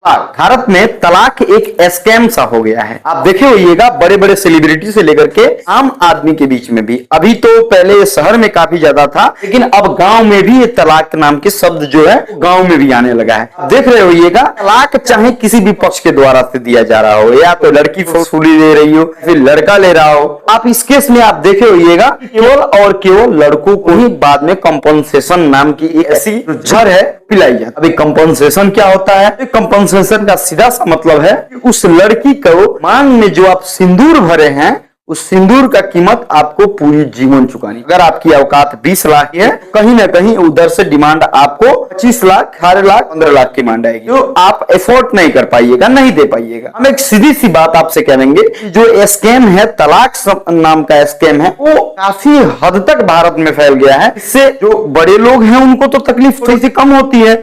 भारत में तलाक एक स्कैम सा हो गया है। आप देखे होइएगा बड़े बड़े सेलिब्रिटी से लेकर के आम आदमी के बीच में भी। अभी तो पहले शहर में काफी ज्यादा था, लेकिन अब गांव में भी ये तलाक नाम के शब्द जो है गांव में भी आने लगा है। देख रहे होइएगा, तलाक चाहे किसी भी पक्ष के द्वारा से दिया जा रहा हो, या तो लड़की फोर्सफुली दे रही हो, फिर लड़का ले रहा हो। आप इस केस में आप देखे होइएगा केवल और केवल लड़कों को ही बाद में कंपनसेशन नाम की एक ऐसी जहर है पिलाई जाती है। अभी कंपनसेशन क्या होता है? कंपनसेशन का सीधा सा मतलब है कि उस लड़की को मांग में जो आप सिंदूर भरे हैं, उस सिंदूर का कीमत आपको पूरी जीवन चुकानी। अगर आपकी औकात 20 लाख की है, कहीं ना कहीं उधर से डिमांड आपको 25 लाख, 18 लाख, 15 लाख की डिमांड आएगी, जो आप एफोर्ड नहीं कर पाइएगा, नहीं दे पाइएगा। हम एक सीधी सी बात आपसे कहेंगे, जो स्कैम है, तलाक नाम का स्कैम है, वो काफी हद तक भारत में फैल गया है। इससे जो बड़े लोग हैं उनको तो तकलीफ थोड़ी सी कम होती है,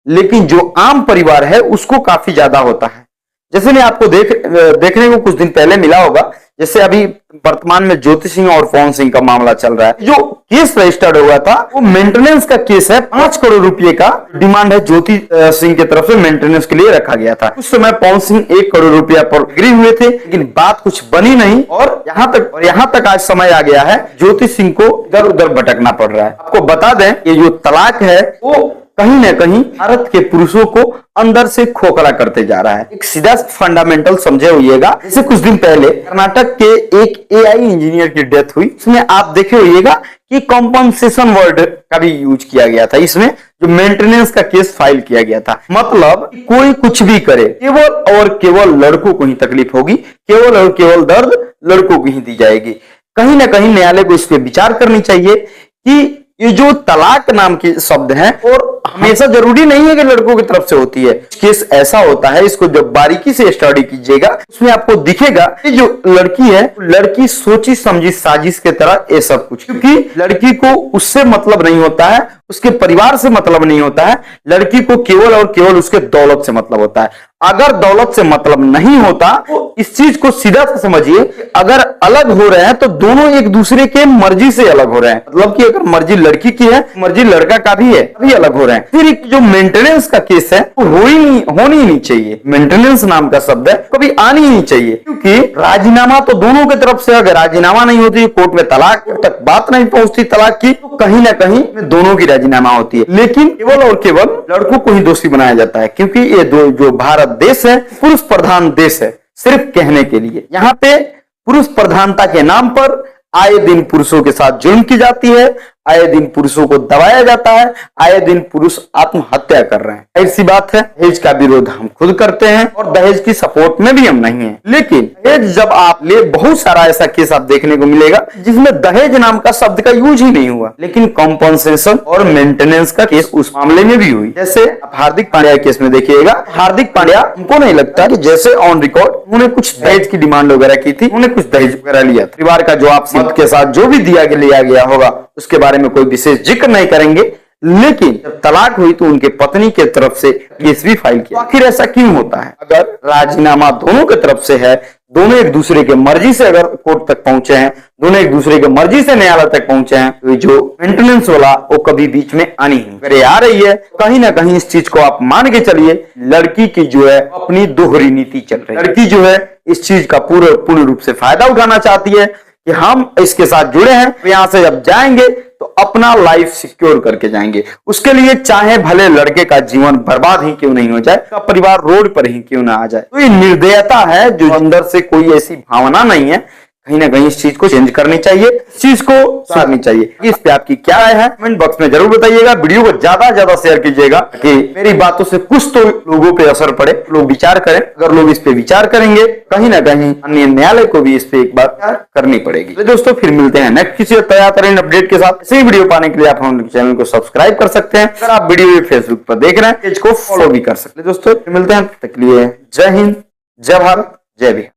लेकिन जो आम परिवार है उसको काफी ज्यादा होता है। जैसे मैं आपको देखने को कुछ दिन पहले मिला होगा, जैसे अभी वर्तमान में ज्योति सिंह और पवन सिंह का मामला चल रहा है। जो केस रजिस्टर्ड हुआ था वो मेंटेनेंस का केस है। 5 करोड़ रुपए का डिमांड है ज्योति सिंह की तरफ से मेंटेनेंस के लिए रखा गया था। उस समय पवन सिंह 1 करोड़ रुपया पर एग्री हुए थे, लेकिन बात कुछ बनी नहीं और यहाँ तक आज समय आ गया है ज्योति सिंह को इधर उधर भटकना पड़ रहा है। आपको बता दें ये जो तलाक है वो कहीं ना कहीं भारत के पुरुषों को अंदर से खोखला करते जा रहा है। एक सीधा फंडामेंटल समझे होइएगा, जैसे कुछ दिन पहले कर्नाटक के एक एआई इंजीनियर की डेथ हुई, उसमें आप देखे होइएगा कि कॉम्पनसेशन वर्ड का भी यूज किया गया था। इसमें जो मेंटेनेंस का केस फाइल किया गया था, मतलब कोई कुछ भी करे केवल और केवल लड़कों को ही तकलीफ होगी, केवल और केवल दर्द लड़कों को ही दी जाएगी। कहीं ना कहीं न्यायालय को इस पर विचार करनी चाहिए कि ये जो तलाक नाम के शब्द हैं, और हमेशा जरूरी नहीं है कि लड़कों की तरफ से होती है। केस ऐसा होता है, इसको जब बारीकी से स्टडी कीजिएगा उसमें आपको दिखेगा कि जो लड़की है, लड़की सोची समझी साजिश के तरह ये सब कुछ, क्योंकि लड़की को उससे मतलब नहीं होता है, उसके परिवार से मतलब नहीं होता है, लड़की को केवल और केवल उसके दौलत से मतलब होता है। अगर दौलत से मतलब नहीं होता तो इस चीज को सीधा से समझिए, अगर अलग हो रहे हैं तो दोनों एक दूसरे के मर्जी से अलग हो रहे हैं। मतलब कि अगर मर्जी लड़की की है, मर्जी लड़का का भी है, अभी अलग हो रहे हैं। फिर जो मेंटेनेंस का केस है वो होनी ही नहीं चाहिए। मेंटेनेंस नाम का शब्द है कभी आनी ही नहीं चाहिए, क्योंकि राजीनामा तो दोनों की तरफ से, अगर राजीनामा नहीं होती, कोर्ट में तलाक तक बात नहीं पहुंचती तलाक की, तो कहीं ना कहीं दोनों की राजीनामा होती है। लेकिन केवल और केवल लड़कों को ही दोषी बनाया जाता है, क्योंकि ये जो भारत देश है पुरुष प्रधान देश है। सिर्फ कहने के लिए यहाँ पे पुरुष प्रधानता के नाम पर आए दिन पुरुषों के साथ जुल्म की जाती है, आए दिन पुरुषों को दबाया जाता है, आए दिन पुरुष आत्महत्या कर रहे हैं। ऐसी बात है, दहेज का विरोध हम खुद करते हैं और दहेज की सपोर्ट में भी हम नहीं हैं। लेकिन दहेज जब आप ले, बहुत सारा ऐसा केस आप देखने को मिलेगा जिसमें दहेज नाम का शब्द का यूज ही नहीं हुआ, लेकिन कॉम्पनसेशन और मेंटेनेंस का केस उस मामले में भी हुई। जैसे आप हार्दिक पांड्या केस में देखिएगा, हार्दिक पांड्या, हमको नहीं लगता कि जैसे ऑन रिकॉर्ड उन्होंने कुछ दहेज की डिमांड वगैरह की थी, उन्होंने कुछ दहेज वगैरह लिया। परिवार का जो आपसी मत के साथ जो भी लिया गया होगा उसके बारे में कोई विशेष जिक्र नहीं करेंगे, लेकिन जब तलाक हुई तो उनके पत्नी के तरफ से केस भी फाइल किया। आखिर ऐसा क्यों होता है? अगर राजीनामा दोनों की तरफ से है, दोनों एक दूसरे के मर्जी से अगर कोर्ट तक पहुंचे हैं, दोनों एक दूसरे के मर्जी से न्यायालय तक पहुंचे हैं, तो जो मेंटेनेंस वाला वो कभी बीच में आनी नहीं। अगर ये आ रही है, कहीं ना कहीं इस चीज को आप मान के चलिए, लड़की की जो है अपनी दोहरी नीति चल रही है। लड़की जो है इस चीज का पूर्ण रूप से फायदा उठाना चाहती है कि हम इसके साथ जुड़े हैं, यहां से जब जाएंगे तो अपना लाइफ सिक्योर करके जाएंगे। उसके लिए चाहे भले लड़के का जीवन बर्बाद ही क्यों नहीं हो जाए, का परिवार रोड पर ही क्यों ना आ जाए। तो ये निर्दयता है, जो अंदर से कोई ऐसी भावना नहीं है। कहीं ना कहीं इस चीज को चेंज करनी चाहिए, इस चीज को सुधारनी चाहिए। इस पे आपकी क्या राय है कमेंट बॉक्स में जरूर बताइएगा। वीडियो को ज्यादा शेयर कीजिएगा कि मेरी बातों से कुछ तो लोगों पे असर पड़े, लोग विचार करें। अगर लोग इस पे विचार करेंगे, कहीं ना कहीं अन्य न्यायालय को भी इस पे एक बार करनी पड़ेगी। तो दोस्तों फिर मिलते हैं नेक्स्ट किसी तरीन अपडेट के साथ। इसी वीडियो पाने के लिए आप हमारे चैनल को सब्सक्राइब कर सकते हैं। अगर आप वीडियो फेसबुक पर देख रहे हैं, पेज को फॉलो भी कर सकते हैं। दोस्तों मिलते हैं, तक के लिए जय हिंद, जय भारत, जय बिहार।